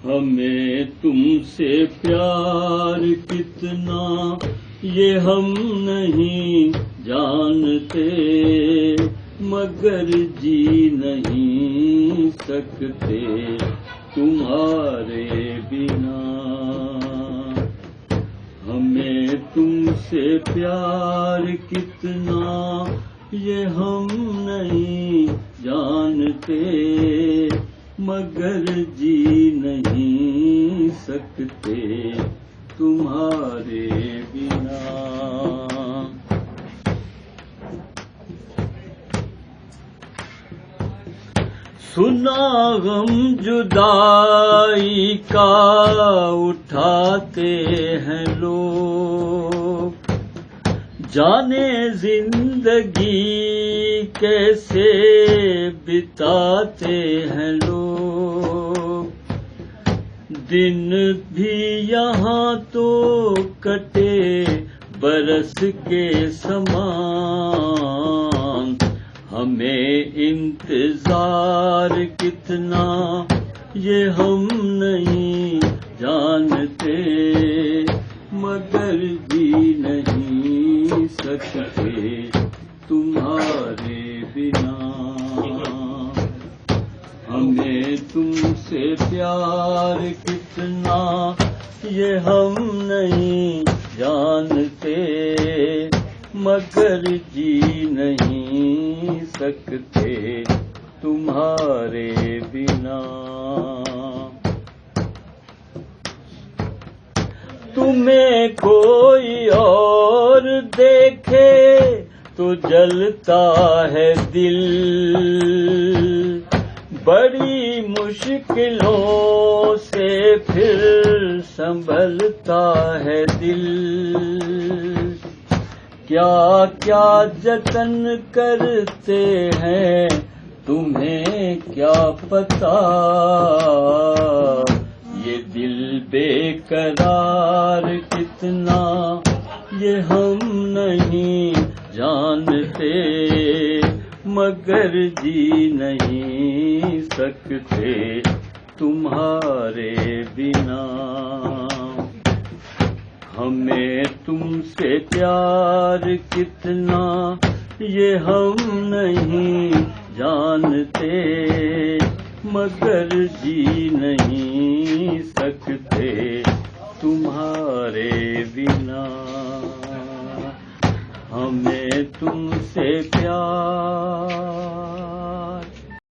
ہمیں تم سے پیار کتنا یہ ہم نہیں جانتے، مگر جی نہیں سکتے تمہارے بنا۔ ہمیں تم سے پیار کتنا یہ ہم نہیں جانتے، مگر جی نہیں سکتے تمہارے بنا۔ سنا غم جدائی کا اٹھاتے ہیں لوگ، جانے زندگی کیسے بتاتے ہیں لوگ۔ دن بھی یہاں تو کٹے برس کے سمان، ہمیں انتظار کتنا یہ ہم نہیں جانتے، مگر جی نہیں سکتے تمہارے بنا۔ ہمیں تم سے پیار کتنا یہ ہم نہیں جانتے، مگر جی نہیں سکتے تمہارے بنا۔ تمہیں کوئی اور دیکھے تو جلتا ہے دل، بڑی مشکلوں سے پھر سنبھلتا ہے دل۔ کیا کیا جتن کرتے ہیں تمہیں کیا پتا، یہ دل بے قرار کتنا یہ ہم نہیں جانتے، مگر جی نہیں سکتے تمہارے بنا۔ ہمیں تم سے پیار کتنا یہ ہم نہیں جانتے، مگر جی نہیں سکتے